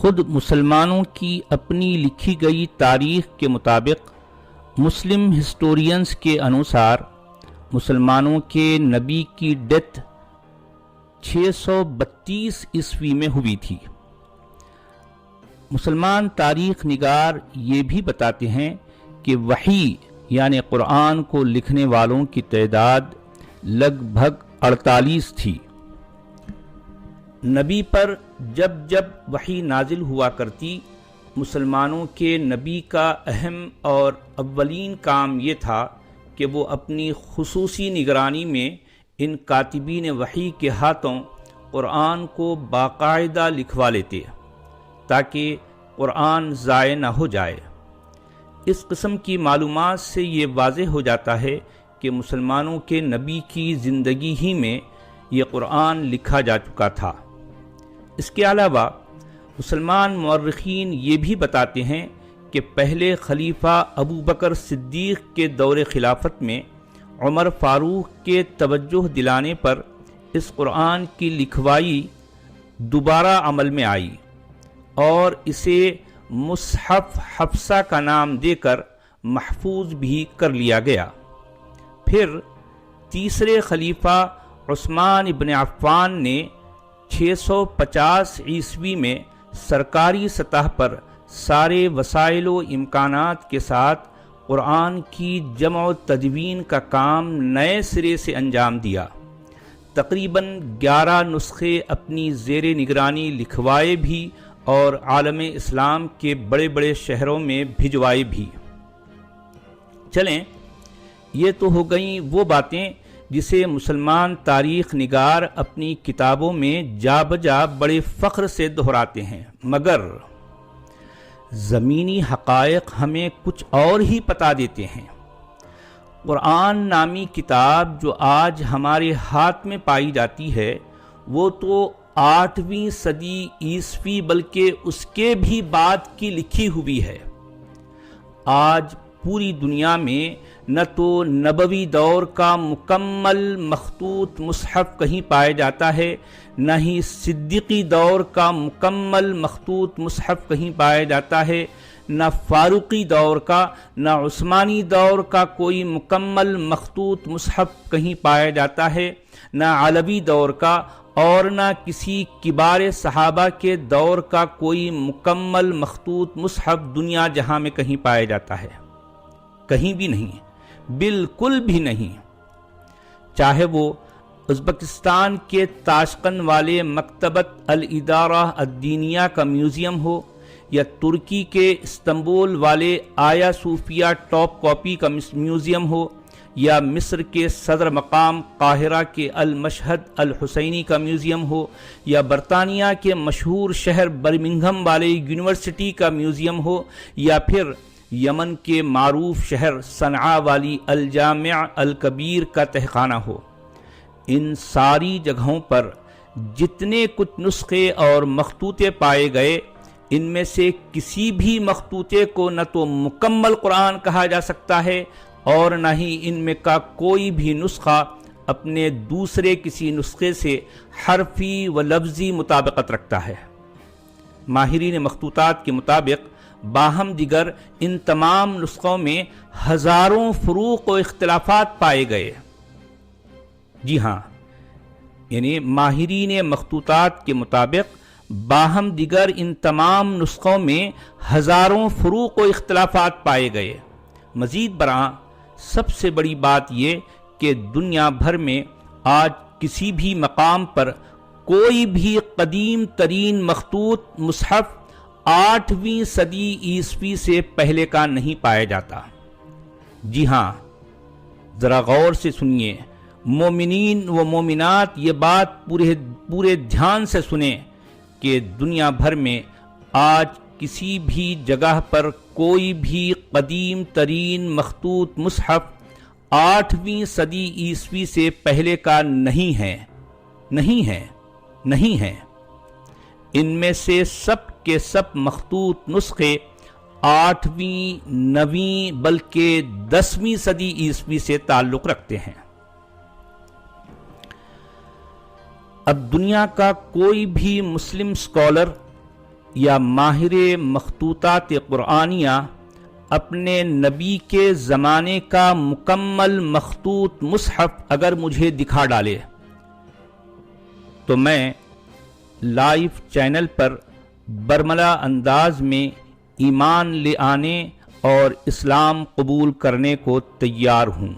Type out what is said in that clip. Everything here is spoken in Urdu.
خود مسلمانوں کی اپنی لکھی گئی تاریخ کے مطابق مسلم ہسٹورینز کے انوسار مسلمانوں کے نبی کی ڈیتھ 632 عیسوی میں ہوئی تھی۔ مسلمان تاریخ نگار یہ بھی بتاتے ہیں کہ وحی یعنی قرآن کو لکھنے والوں کی تعداد لگ بھگ 48 تھی۔ نبی پر جب جب وحی نازل ہوا کرتی، مسلمانوں کے نبی کا اہم اور اولین کام یہ تھا کہ وہ اپنی خصوصی نگرانی میں ان کاتبین وحی کے ہاتھوں قرآن کو باقاعدہ لکھوا لیتے تاکہ قرآن ضائع نہ ہو جائے۔ اس قسم کی معلومات سے یہ واضح ہو جاتا ہے کہ مسلمانوں کے نبی کی زندگی ہی میں یہ قرآن لکھا جا چکا تھا۔ اس کے علاوہ مسلمان مورخین یہ بھی بتاتے ہیں کہ پہلے خلیفہ ابو بکر صدیق کے دور خلافت میں عمر فاروق کے توجہ دلانے پر اس قرآن کی لکھوائی دوبارہ عمل میں آئی اور اسے مصحف حفصہ کا نام دے کر محفوظ بھی کر لیا گیا۔ پھر تیسرے خلیفہ عثمان ابن عفان نے 650 عیسوی میں سرکاری سطح پر سارے وسائل و امکانات کے ساتھ قرآن کی جمع و تدوین کا کام نئے سرے سے انجام دیا۔ تقریباً 11 نسخے اپنی زیر نگرانی لکھوائے بھی اور عالم اسلام کے بڑے بڑے شہروں میں بھجوائے بھی۔ چلیں، یہ تو ہو گئیں وہ باتیں جسے مسلمان تاریخ نگار اپنی کتابوں میں جا بجا بڑے فخر سے دہراتے ہیں، مگر زمینی حقائق ہمیں کچھ اور ہی بتا دیتے ہیں۔ قرآن نامی کتاب جو آج ہمارے ہاتھ میں پائی جاتی ہے وہ تو 8ویں صدی عیسوی بلکہ اس کے بھی بعد کی لکھی ہوئی ہے۔ آج پوری دنیا میں نہ تو نبوی دور کا مکمل مخطوط مصحف کہیں پایا جاتا ہے، نہ ہی صدیقی دور کا مکمل مخطوط مصحف کہیں پایا جاتا ہے، نہ فاروقی دور کا، نہ عثمانی دور کا کوئی مکمل مخطوط مصحف کہیں پایا جاتا ہے، نہ علوی دور کا، اور نہ کسی کبار صحابہ کے دور کا کوئی مکمل مخطوط مصحف دنیا جہاں میں کہیں پایا جاتا ہے۔ کہیں بھی نہیں، بالکل بھی نہیں۔ چاہے وہ ازبکستان کے تاشقند والے مکتبۃ الادارہ الدینیہ کا میوزیم ہو، یا ترکی کے استنبول والے آیا صوفیہ ٹاپ کاپی کا میوزیم ہو، یا مصر کے صدر مقام قاہرہ کے المشہد الحسینی کا میوزیم ہو، یا برطانیہ کے مشہور شہر برمنگھم والے یونیورسٹی کا میوزیم ہو، یا پھر یمن کے معروف شہر صنعاء والی الجامع الکبیر کا تہخانہ ہو، ان ساری جگہوں پر جتنے کچھ نسخے اور مخطوطے پائے گئے، ان میں سے کسی بھی مخطوطے کو نہ تو مکمل قرآن کہا جا سکتا ہے اور نہ ہی ان میں کا کوئی بھی نسخہ اپنے دوسرے کسی نسخے سے حرفی و لفظی مطابقت رکھتا ہے۔ ماہرین مخطوطات کے مطابق باہم دیگر ان تمام نسخوں میں ہزاروں فروق و اختلافات پائے گئے۔ جی ہاں، یعنی ماہرین مخطوطات کے مطابق باہم دیگر ان تمام نسخوں میں ہزاروں فروق و اختلافات پائے گئے۔ مزید برآں سب سے بڑی بات یہ کہ دنیا بھر میں آج کسی بھی مقام پر کوئی بھی قدیم ترین مخطوط مصحف 8ویں صدی عیسوی سے پہلے کا نہیں پایا جاتا۔ جی ہاں، ذرا غور سے سنیے، مومنین و مومنات یہ بات پورے دھیان سے سنیں کہ دنیا بھر میں آج کسی بھی جگہ پر کوئی بھی قدیم ترین مخطوط مصحف 8ویں صدی عیسوی سے پہلے کا نہیں ہے، نہیں ہے، نہیں ہے۔ ان میں سے سب کے سب مخطوط نسخے 8ویں، 9ویں بلکہ 10ویں صدی عیسوی سے تعلق رکھتے ہیں۔ اب دنیا کا کوئی بھی مسلم اسکالر یا ماہر مخطوطات قرآنیہ اپنے نبی کے زمانے کا مکمل مخطوط مصحف اگر مجھے دکھا ڈالے تو میں لائیو چینل پر برملا انداز میں ایمان لے آنے اور اسلام قبول کرنے کو تیار ہوں۔